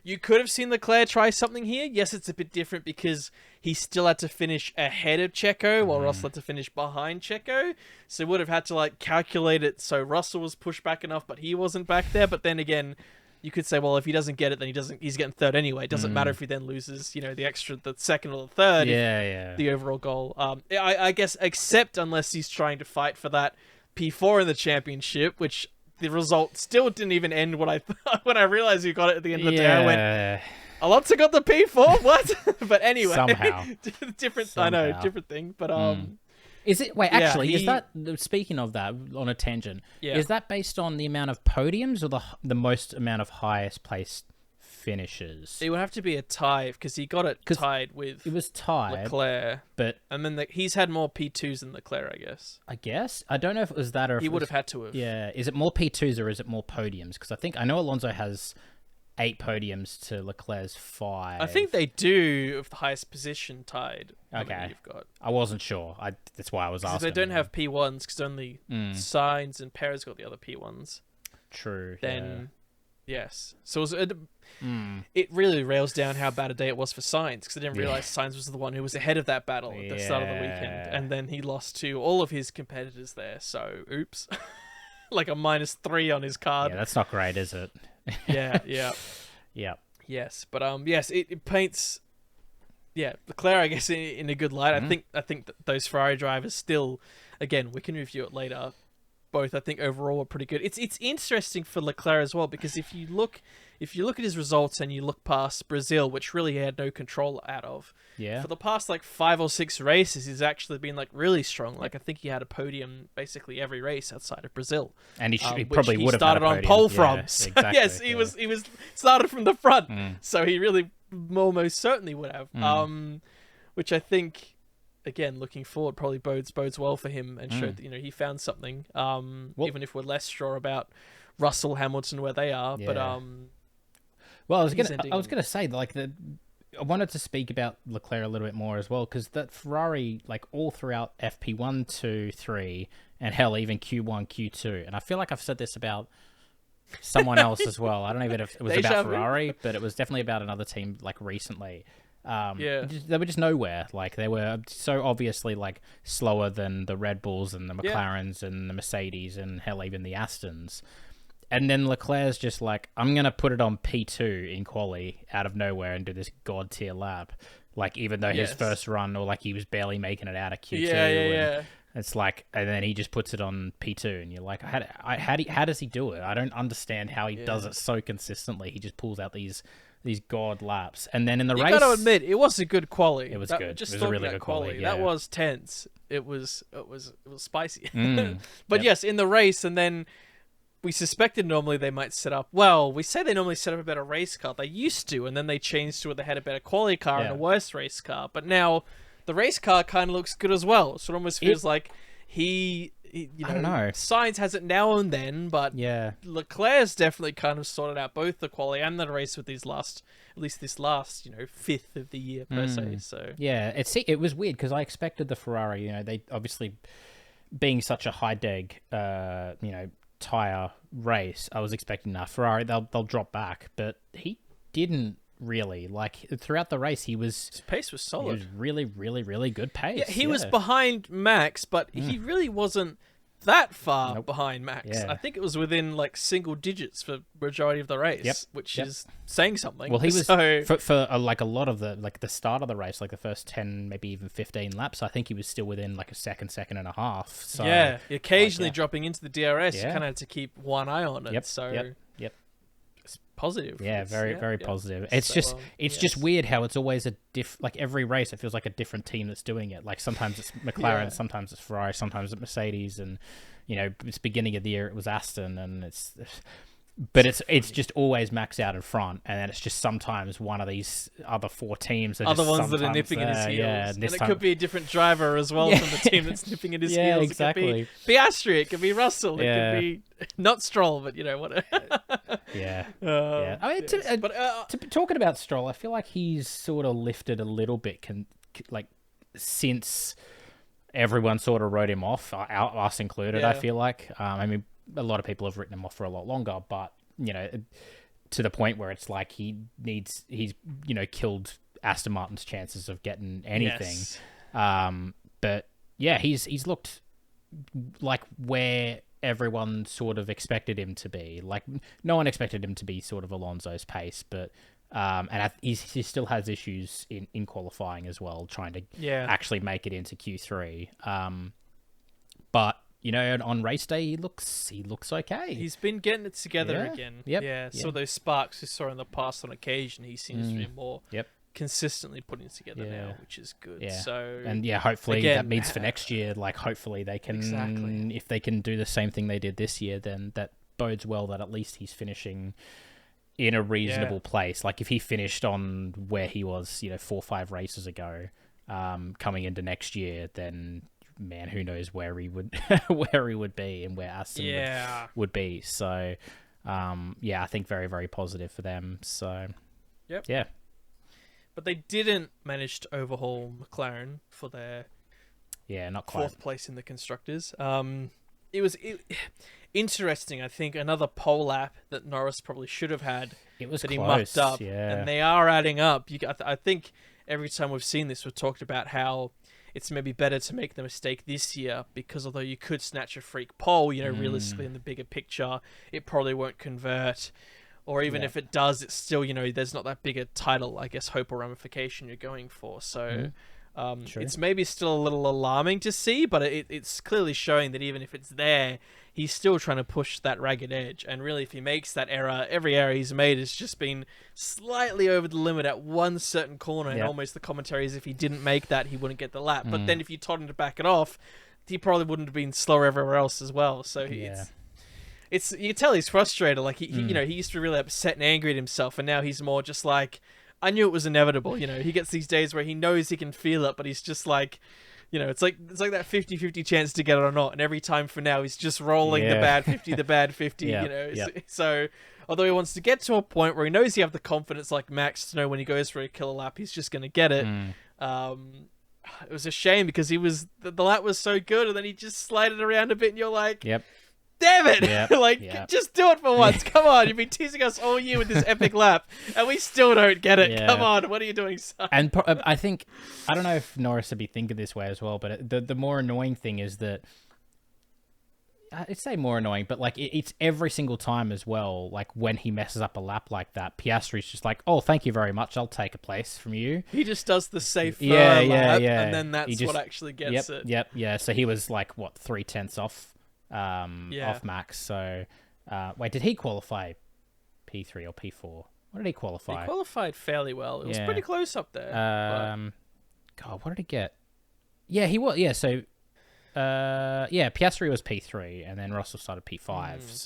you could have seen Leclerc try something here. Yes, it's a bit different because he still had to finish ahead of Checo while Russell had to finish behind Checo. So would have had to like so Russell was pushed back enough, but he wasn't back there. But then again, you could say, well, if he doesn't get it, then he's getting third anyway. It doesn't matter if he then loses, the second or the third. The overall goal. I guess, except unless he's trying to fight for that P4 in the championship, which the result still didn't even end when I realized you got it at the end of the day. I went, Alonso got the P4? What? But anyway. Somehow. I know, different thing. But, Is it? Wait, actually, is that, speaking of that, on a tangent, is that based on the amount of podiums or the most amount of highest placed finishes? It would have to be a tie because he got it tied with. It was tied, Leclerc, but and then he's had more P2s than Leclerc, I guess. I don't know if it was that or if he would have had to have. Yeah, is it more P2s or is it more podiums? Because I know Alonso has 8 podiums to Leclerc's 5. I think they do of the highest position tied. Okay, you've got. I wasn't sure. That's why I was asking. They don't have P1s because only Sainz and Perez got the other P1s. True. Then. Yes. So it really rails down how bad a day it was for Sainz because I didn't realize Sainz was the one who was ahead of that battle at the start of the weekend. And then he lost to all of his competitors there. So, oops. Like a -3 on his card. Yeah, that's not great, is it? Yeah. Yes. But, it paints... Yeah, Leclerc, I guess, in a good light. I think that those Ferrari drivers still... Again, we can review it later. Both, I think, overall are pretty good. It's interesting for Leclerc as well because if you look at his results and you look past Brazil, which really he had no control out of, for the past 5 or 6 races, he's actually been really strong. I think he had a podium basically every race outside of Brazil, and he probably would have started had a on pole from. Exactly, yes, he was started from the front, so he really almost certainly would have. Which I think. Again, looking forward, probably bodes well for him and showed that he found something. Even if we're less sure about Russell, Hamilton, where they are, but well, I was gonna say I wanted to speak about Leclerc a little bit more as well, because that Ferrari, like all throughout FP1, 2, 3, and hell, even Q1, Q2, and I feel like I've said this about someone else as well. I don't even know if it was about Ferrari, but it was definitely about another team like recently. They were just nowhere. Like they were so obviously like slower than the Red Bulls and the McLarens and the Mercedes and hell, even the Astons. And then Leclerc's just like, I'm going to put it on P2 in quali out of nowhere and do this god tier lap. Like, even though his first run, or like he was barely making it out of Q2. Yeah. It's like, and then he just puts it on P2 and you're like, how does he do it? I don't understand how he does it so consistently. He just pulls out these god laps. And then in the race... You got to admit, it was a good quali. It was good. It was a really good quali. That was tense. It was spicy. But yes, in the race, and then... We suspected normally they might set up... Well, we say they normally set up a better race car. They used to, and then they changed to it. They had a better quality car and a worse race car. But now the race car kind of looks good as well. So it almost feels like he I don't know. Sainz has it now and then, but Leclerc's definitely kind of sorted out both the quality and the race with these last... At least this last, fifth of the year, per se. So yeah, it was weird because I expected the Ferrari, they obviously... Being such a high-deg, tire race, I was expecting Ferrari they'll drop back, but he didn't really. Like throughout the race, his pace was solid. He was really, really, really good pace. Yeah, he was behind Max, but he really wasn't that far behind Max. Yeah. I think it was within like single digits for majority of the race, which is saying something. Well, he was for like a lot of the start of the race, like the first 10, maybe even 15 laps. I think he was still within like a second and a half. So occasionally dropping into the DRS, you kind of had to keep one eye on it. It's positive. Yeah, very positive. It's just weird how it's always like every race it feels like a different team that's doing it. Like sometimes it's McLaren, sometimes it's Ferrari, sometimes it's Mercedes, and it's beginning of the year it was Aston, and it's just always Max out in front, and then it's just sometimes one of these other four teams that are nipping at his heels. And it could be a different driver as well from the team that's nipping at his heels. Yeah, exactly. It could be Piastri, it could be Russell, it could be not Stroll, but whatever. I mean, talking about Stroll, I feel like he's sort of lifted a little bit, since everyone sort of wrote him off, us included. I feel like, I mean, a lot of people have written him off for a lot longer, but to the point where it's like he's killed Aston Martin's chances of getting anything. But yeah, he's looked like where everyone sort of expected him to be. Like no one expected him to be sort of Alonso's pace, but he still has issues in qualifying as well, trying to actually make it into Q3. But on race day, he looks okay. He's been getting it together again. So those sparks we saw in the past on occasion, he seems to be more consistently putting it together now, which is good. Yeah. So hopefully that means for next year. Like hopefully they can, if they can do the same thing they did this year, then that bodes well that at least he's finishing in a reasonable place. Like if he finished on where he was, 4 or 5 races ago, coming into next year, then. Man, who knows where he would be and where Aston would be. So, I think very, very positive for them. So, But they didn't manage to overhaul McLaren for their not quite 4th place in the constructors. It was interesting. I think another pole lap that Norris probably should have had. It was that close, he mucked up, and they are adding up. I think every time we've seen this, we've talked about how. It's maybe better to make the mistake this year because although you could snatch a freak pole, realistically in the bigger picture, it probably won't convert. Or even if it does, it's still, there's not that big a title, I guess, hope or ramification you're going for. So it's maybe still a little alarming to see, but it's clearly showing that even if it's there, he's still trying to push that ragged edge. And really, if he makes that error, every error he's made has just been slightly over the limit at one certain corner. And almost the commentary is if he didn't make that, he wouldn't get the lap. But then if you told him to back it off, he probably wouldn't have been slower everywhere else as well. So it's you can tell he's frustrated. Like he used to be really upset and angry at himself, and now he's more just like, I knew it was inevitable. He gets these days where he knows he can feel it, but he's just like, it's like that 50-50 chance to get it or not. And every time for now, he's just rolling the bad 50, the bad 50, So Although he wants to get to a point where he knows he have the confidence like Max to know when he goes for a killer lap, he's just going to get it. It was a shame because the lap was so good, and then he just slided around a bit, and you're like, Yep. damn it! Yep. Just do it for once. Come on, you've been teasing us all year with this epic lap, and we still don't get it. Yeah. Come on, what are you doing, son? And I think, I don't know if Norris would be thinking this way as well, but the more annoying thing is that, I'd say more annoying, but like it's every single time as well. Like when he messes up a lap like that, Piastri's just like, "Oh, thank you very much. I'll take a place from you." He just does the safe yeah, lap, yeah. and then that's what actually gets it. Yep. So he was like what 0.3 off, off Max. So, wait, did he qualify P3 or P4? What did he qualify? He qualified fairly well. It was pretty close up there. God, what did he get? Yeah, he was. Yeah, so. Piastri was P3, and then Russell started P5.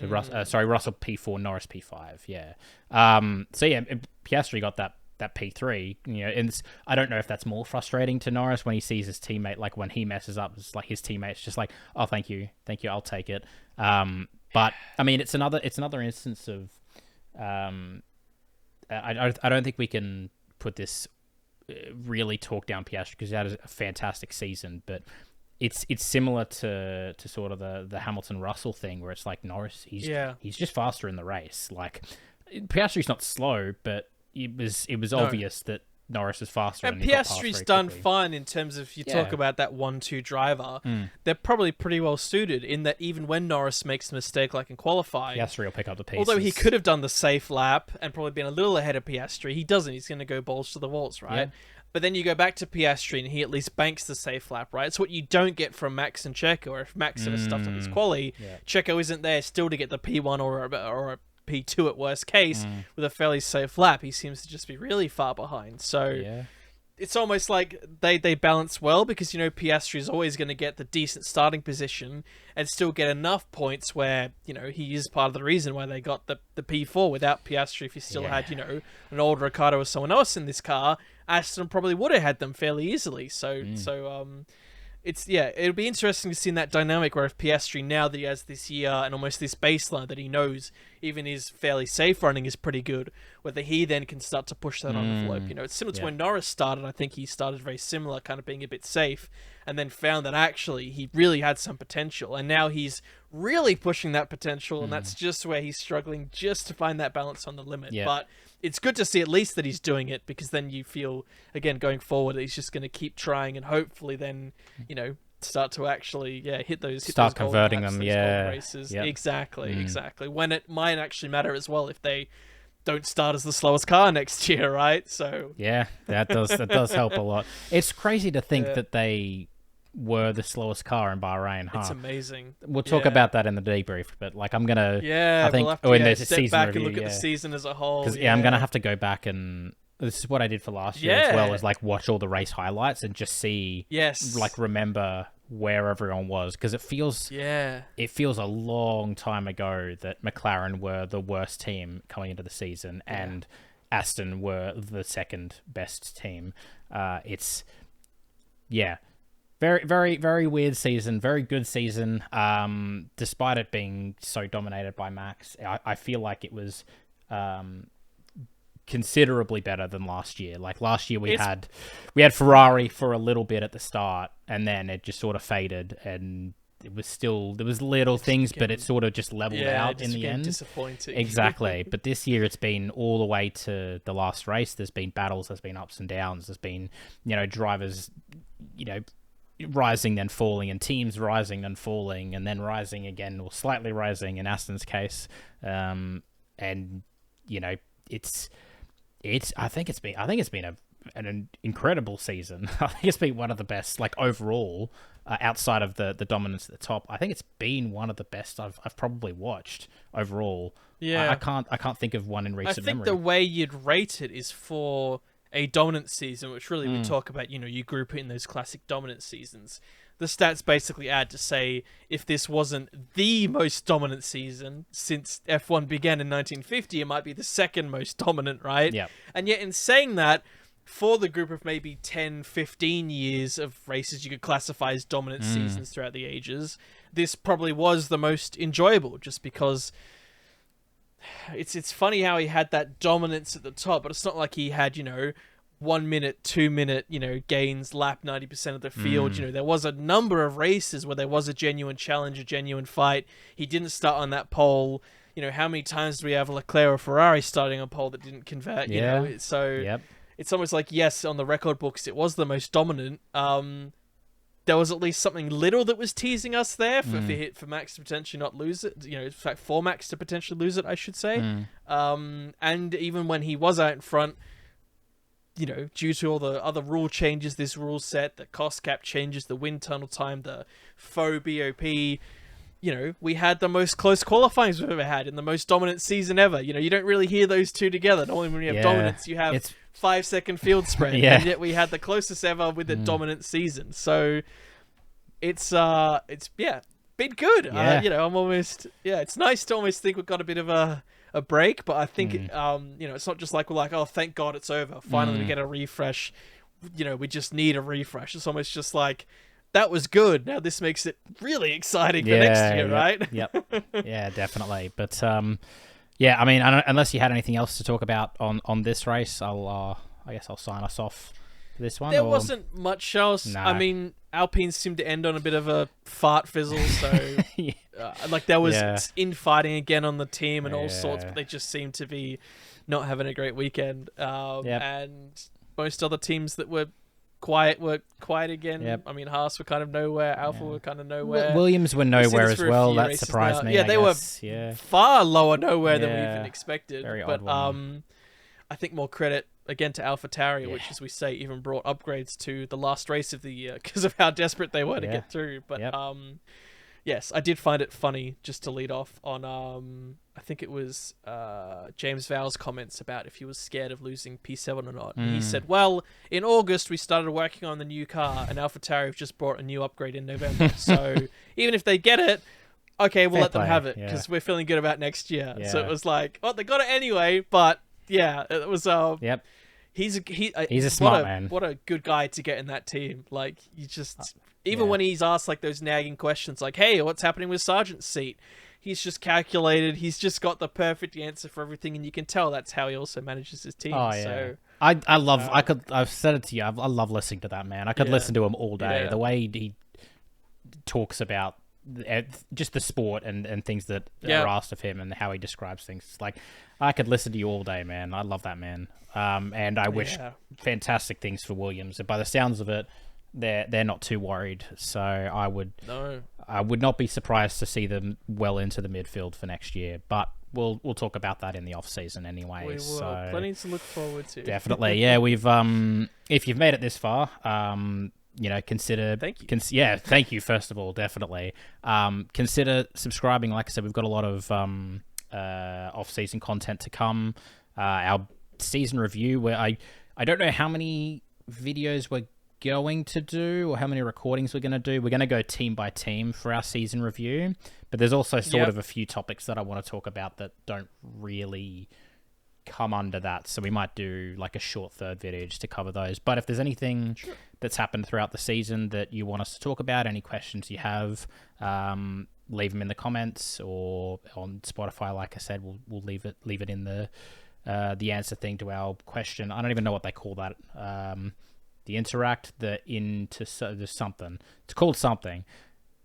Russell P4, Norris P5. Yeah. Piastri got that P3. You know, and I don't know if that's more frustrating to Norris when he sees his teammate, like when he messes up, it's like his teammate's just like, "Oh, thank you, I'll take it." But I mean, it's another instance of, I don't think we can put this really talk down Piastri because he had a fantastic season, but. It's similar to sort of the Hamilton Russell thing where it's like Norris he's just faster in the race. Like Piastri's not slow, but it was obvious that Norris is faster. And Piastri's done fine in terms of you talk about that 1-2 driver. They're probably pretty well suited in that even when Norris makes a mistake like in qualifying, Piastri will pick up the pieces. Although he could have done the safe lap and probably been a little ahead of Piastri, he doesn't. He's going to go balls to the walls, right? Yeah. But then you go back to Piastri and he at least banks the safe lap, right? It's what you don't get from Max and Checo, or if Max sort of stuffed up his quali, Checo isn't there still to get the P1 or a P2 at worst case with a fairly safe lap. He seems to just be really far behind. So it's almost like they balance well because, you know, Piastri is always going to get the decent starting position and still get enough points where, you know, he is part of the reason why they got the P4. Without Piastri, if he still had, you know, an old Ricciardo or someone else in this car, Aston probably would have had them fairly easily. So it'll be interesting to see in that dynamic where if Piastri, now that he has this year and almost this baseline that he knows even his fairly safe running is pretty good, whether he then can start to push that envelope. You know, it's similar to when Norris started. I think he started very similar, kind of being a bit safe, and then found that actually he really had some potential, and now he's really pushing that potential, and that's just where he's struggling just to find that balance on the limit. But it's good to see at least that he's doing it, because then you feel, again, going forward, he's just going to keep trying and hopefully then, you know, start to actually, hit those converting them, races. Exactly. When it might actually matter as well if they don't start as the slowest car next year, right? So that does help a lot. It's crazy to think that they were the slowest car in Bahrain, huh? It's amazing. We'll talk about that in the debrief, but like I'm gonna, I think, we'll have to, in the season back review, and look at the season as a whole. Because I'm gonna have to go back, and this is what I did for last year as well, is like watch all the race highlights and just see, like remember where everyone was, because it feels a long time ago that McLaren were the worst team coming into the season and Aston were the second best team. It's very, very, very weird season, very good season. Despite it being so dominated by Max, I feel like it was considerably better than last year. Like last year we had Ferrari for a little bit at the start, and then it just sort of faded, and it was still, there was little things, but it sort of just leveled out in the end. Disappointing. Exactly. But this year it's been all the way to the last race. There's been battles, there's been ups and downs, there's been, you know, drivers, you know, rising then falling, and teams rising then falling, and then rising again, or slightly rising in Aston's case. And you know, I think it's been an incredible season. I think it's been one of the best, like overall, outside of the dominance at the top. I think it's been one of the best I've probably watched overall. I can't think of one in recent memory. I think the way you'd rate it is for a dominant season, which really we talk about, you know, you group it in those classic dominant seasons. The stats basically add to say if this wasn't the most dominant season since F1 began in 1950, it might be the second most dominant, right? Yeah. And yet in saying that, for the group of maybe 10, 15 years of races you could classify as dominant seasons throughout the ages, this probably was the most enjoyable, just because it's funny how he had that dominance at the top, but it's not like he had 1 minute, 2 minute gains, lap 90% of the field. There was a number of races where there was a genuine challenge, a genuine fight. He didn't start on that pole. How many times do we have Leclerc or Ferrari starting a pole that didn't convert? So it's almost like, yes, on the record books it was the most dominant. There was at least something little that was teasing us there for Max to potentially not lose it. In fact, for Max to potentially lose it, I should say. And even when he was out in front, due to all the other rule changes, this rule set, the cost cap changes, the wind tunnel time, the faux BOP, we had the most close qualifyings we've ever had in the most dominant season ever. You don't really hear those two together. Normally when you have dominance, you have 5-second field spread, and yet we had the closest ever with a dominant season. So it's been good. I'm almost it's nice to almost think we've got a bit of a break, but I think it's not just like we're like, oh, thank God it's over. Finally we get a refresh. We just need a refresh. It's almost just like, that was good. Now this makes it really exciting for next year, right? Yep. Yeah, definitely. But I mean, unless you had anything else to talk about on this race, I guess I'll sign us off for this one. There wasn't much else. No. I mean, Alpine seemed to end on a bit of a fart fizzle, so like there was infighting again on the team and all sorts, but they just seemed to be not having a great weekend. And most other teams that were quiet again. I mean, Haas were kind of nowhere, Alpha were kind of nowhere. Williams were nowhere as well. That surprised me. Yeah, they were far lower nowhere than we even expected. Very but odd one. I think more credit again to AlphaTauri, which, as we say, even brought upgrades to the last race of the year because of how desperate they were to get through. But yes, I did find it funny, just to lead off on I think it was James Vowell's comments about if he was scared of losing P7 or not. And he said, well, in August we started working on the new car, and AlphaTauri have just brought a new upgrade in November. So even if they get it, okay, we'll let them have it because we're feeling good about next year. So it was like, oh, they got it anyway. But yeah, it was he's a smart man. What a good guy to get in that team. Like, you just even when he's asked like those nagging questions like, hey, what's happening with Sargent's seat? He's just calculated. He's just got the perfect answer for everything, and you can tell that's how he also manages his team. Oh, yeah. So I've said it to you. I love listening to that man. I could listen to him all day. The way he talks about just the sport and things that are asked of him and how he describes things. It's like, I could listen to you all day, man. I love that man. And I wish fantastic things for Williams. And by the sounds of it, they're not too worried. So I would not be surprised to see them well into the midfield for next year. But we'll talk about that in the off season anyway. We will. So plenty to look forward to. Definitely, yeah. We've if you've made it this far, consider. Thank you. Thank you first of all, definitely. Consider subscribing. Like I said, we've got a lot of off-season content to come. Our season review, where I don't know how many videos we're going to do or how many recordings we're going to do. We're going to go team by team for our season review, but there's also sort of a few topics that I want to talk about that don't really come under that, so we might do like a short third video just to cover those. But if there's anything that's happened throughout the season that you want us to talk about, any questions you have, leave them in the comments or on Spotify. Like I said, we'll leave it in the answer thing to our question. I don't even know what they call that. The interact, there's something. It's called something.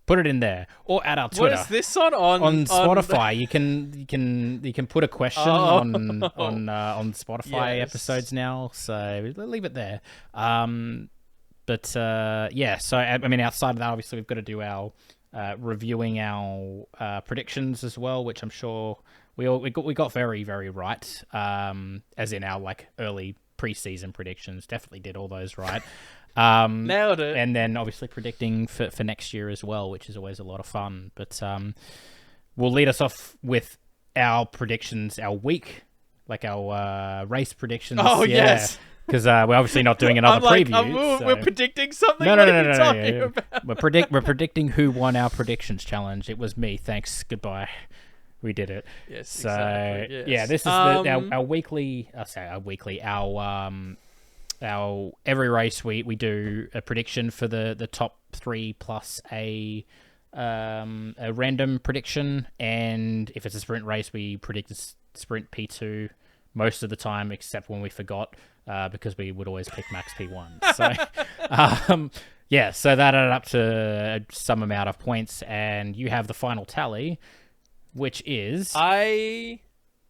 Put it in there or at our Twitter. What is this on Spotify? You can put a question on Spotify episodes now. So leave it there. But so I mean, outside of that, obviously we've got to do our reviewing our predictions as well, which I'm sure we got very, very right. As in our like early preseason predictions, definitely did all those right. Nailed it. And then obviously predicting for next year as well, which is always a lot of fun. But we'll lead us off with our predictions, our week, like our race predictions. Oh, yes. Because we're obviously not doing another preview. We're predicting something? No. We're predicting who won our predictions challenge. It was me. Thanks. Goodbye. We did it. Yes, so, exactly. Yes. Yeah, this is our weekly... Our every race we do a prediction for the top three plus a random prediction, and if it's a sprint race we predict Sprint P2 most of the time, except when we forgot, because we would always pick Max P1. So, yeah, so that added up to some amount of points, and you have the final tally, which is... I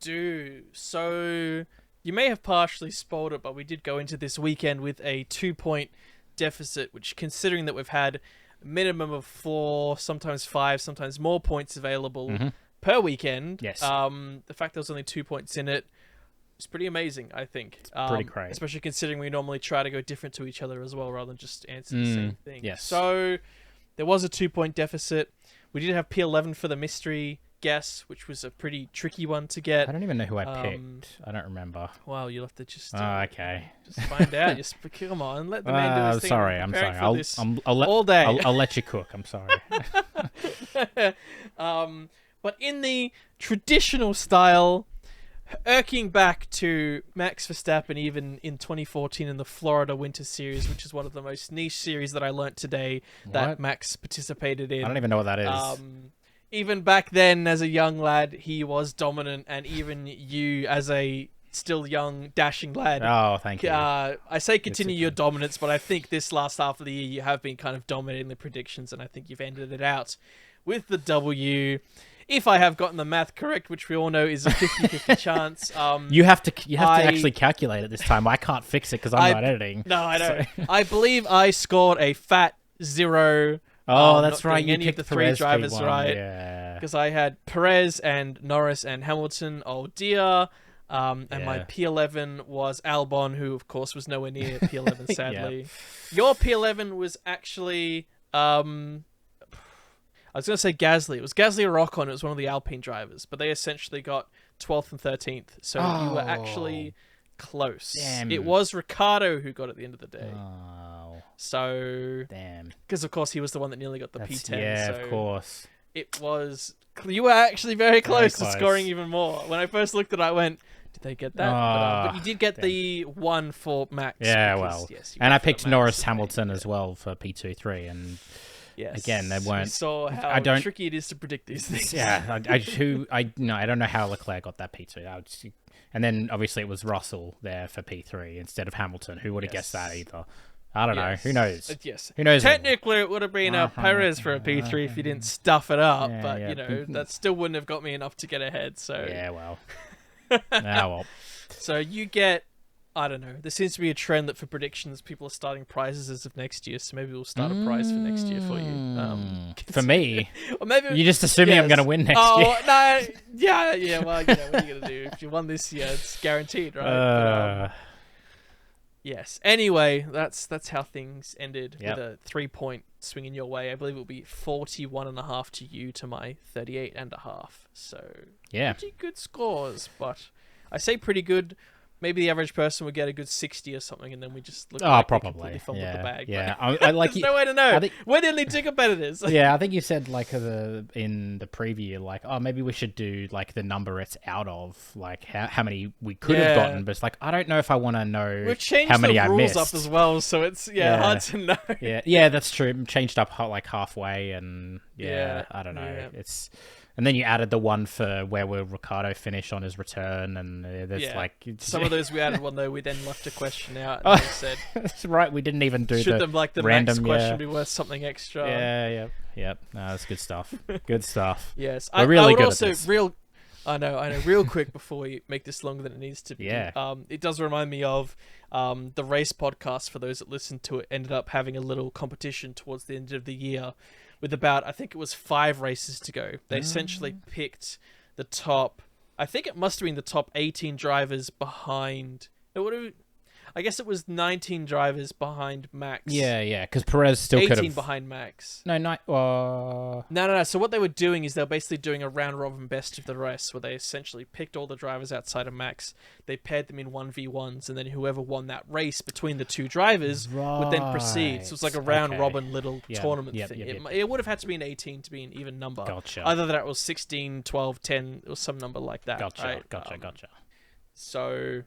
do. So you may have partially spoiled it, but we did go into this weekend with a 2-point deficit, which, considering that we've had a minimum of 4, sometimes 5, sometimes more points available per weekend. Yes. The fact there was only 2 points in it is pretty amazing, I think. Pretty great. Especially considering we normally try to go different to each other as well, rather than just answer the same thing. Yes. So there was a 2-point deficit. We did have P11 for the mystery guess, which was a pretty tricky one to get. I don't even know who I picked. I don't remember. Well, you'll have to just okay. just find out. Just come on, let the man do his thing. Sorry, I'm sorry. All day. I'll let you cook. I'm sorry. But in the traditional style, irking back to Max Verstappen, even in 2014 in the Florida Winter Series, which is one of the most niche series that I learnt today that Max participated in. I don't even know what that is. Even back then, as a young lad, he was dominant, and even you, as a still young, dashing lad. Oh, thank you. I say continue your dominance, but I think this last half of the year you have been kind of dominating the predictions, and I think you've ended it out with the W. If I have gotten the math correct, which we all know is a 50-50 chance. You have to actually calculate it this time. I can't fix it because I'm not editing. No, I don't. So. I believe I scored a fat 0. Oh, that's right. You any of the 3 Perez drivers P1, right. Yeah. Because I had Perez and Norris and Hamilton. Oh dear. And my P11 was Albon, who of course was nowhere near P11, sadly. Your P11 was actually I was going to say Gasly. It was Gasly or Ocon. It was one of the Alpine drivers, but they essentially got 12th and 13th. So you were actually close. Damn. It was Ricciardo who got it at the end of the day. Oh. So, damn. Because of course he was the one that nearly got the P10. Yeah, so of course. It was. You were actually very close to scoring even more. When I first looked at it, I went, "Did they get that?" But you did get the one for Max. Yeah, because, well, yes, and I picked Norris Hamilton as well for P2-3, and yes, again they weren't. We saw how tricky it is to predict these things. Yeah, I don't know how Leclerc got that P2. And then obviously it was Russell there for P3 instead of Hamilton. Who would have guessed that either? I don't know. Who knows? Yes. Who knows? Technically, it would have been a Perez for a P3 if you didn't stuff it up, but yeah. you know that still wouldn't have got me enough to get ahead. So yeah, well, well. So you get. I don't know. There seems to be a trend that for predictions, people are starting prizes as of next year. So maybe we'll start a prize for next year for you. For me, or maybe you're just assuming I'm going to win next year. No, yeah. Well, you know what are you going to do? If you won this year, it's guaranteed, right? Yes. Anyway, that's how things ended with a 3-point swing in your way. I believe it will be 41.5 to you to my 38.5. So pretty good scores, but I say pretty good. Maybe the average person would get a good 60 or something, and then we just look like they completely fumbled the bag. Yeah, I like. There's no way to know. We're the only two competitors. Yeah, I think you said like in the preview, like, oh, maybe we should do like the number it's out of, like how many we could have gotten. But it's like I don't know if I want to know how many I missed. We've changed the rules up as well, so it's hard to know. Yeah, that's true. Changed up like halfway, and I don't know. Yeah. It's. And then you added the one for where will Ricciardo finish on his return, and there's like some of those we added one though. We then left a question out and they said, "That's right, we didn't even do should the random max question be worth something extra?" Yep. No, that's good stuff. Good stuff. Yes, we're really good also at this. I know. Real quick before we make this longer than it needs to be. Yeah. It does remind me of the race podcast. For those that listened to it, ended up having a little competition towards the end of the year. With about, I think it was 5 races to go. They essentially picked the top, I think it must have been the top 18 drivers behind, I guess it was 19 drivers behind Max. Yeah, because Perez still could have... 18 behind Max. No. So what they were doing is they were basically doing a round-robin best of the rest, where they essentially picked all the drivers outside of Max, they paired them in 1v1s, and then whoever won that race between the 2 drivers would then proceed. So it's like a round-robin little tournament thing. It would have had to be an 18 to be an even number. Gotcha. Either that was 16, 12, 10, or some number like that. Gotcha, right? gotcha. So...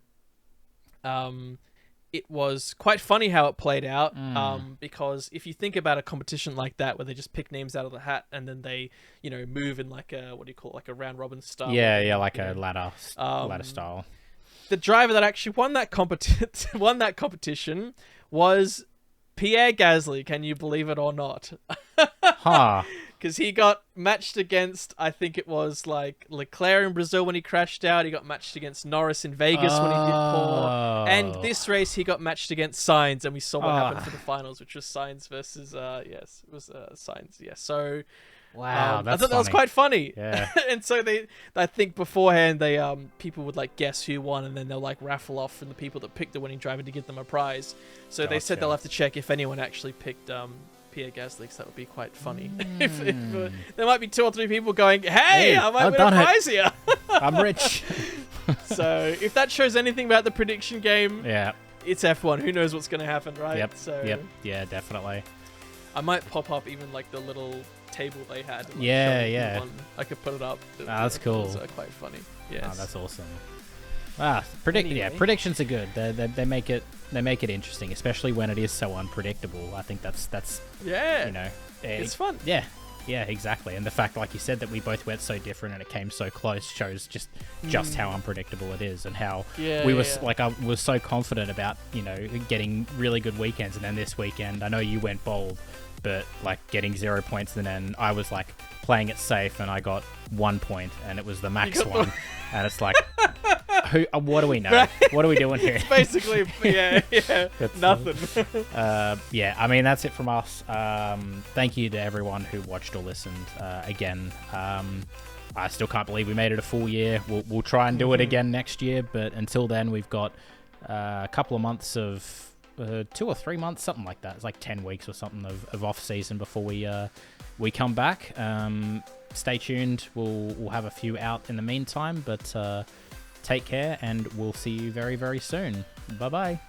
it was quite funny how it played out, because if you think about a competition like that where they just pick names out of the hat and then they, move in like a, what do you call it, like a round robin style. Yeah, like a ladder style. The driver that actually won that competition was Pierre Gasly. Can you believe it or not? Huh. Because he got matched against, I think it was like Leclerc in Brazil when he crashed out. He got matched against Norris in Vegas when he did poor. And this race, he got matched against Sainz, and we saw what happened for the finals, which was Sainz versus, Sainz. Yeah, so... Wow, I thought that was quite funny. Yeah. And so I think beforehand, people would like guess who won, and then they'll like raffle off from the people that picked the winning driver to give them a prize. So they said they'll have to check if anyone actually picked Pierre Gasly, because that would be quite funny. if there might be 2 or 3 people going, hey, I might win a prize here. I'm rich. So if that shows anything about the prediction game, yeah, it's F1. Who knows what's going to happen, right? Yep. Yeah, definitely. I might pop up even like the little table they had. And, yeah. I could put it up. That's cool. It's quite funny. Yes. Oh, that's awesome. Predictions are good. They make it interesting, especially when it is so unpredictable. I think that's it's fun. Yeah, exactly. And the fact, like you said, that we both went so different and it came so close shows just how unpredictable it is, and how I was so confident about getting really good weekends, and then this weekend I know you went bold, but like getting 0 points, and then I was like playing it safe and I got 1 point, and it was the max one, and it's like, what do we know? Right. What are we doing here? It's basically, nothing. I mean, that's it from us. Thank you to everyone who watched or listened. Again, I still can't believe we made it a full year. We'll try and do it again next year, but until then, we've got a couple of months of 2 or 3 months, something like that. It's like 10 weeks or something of off season before we come back. Stay tuned. We'll have a few out in the meantime, but take care, and we'll see you very, very soon. Bye-bye.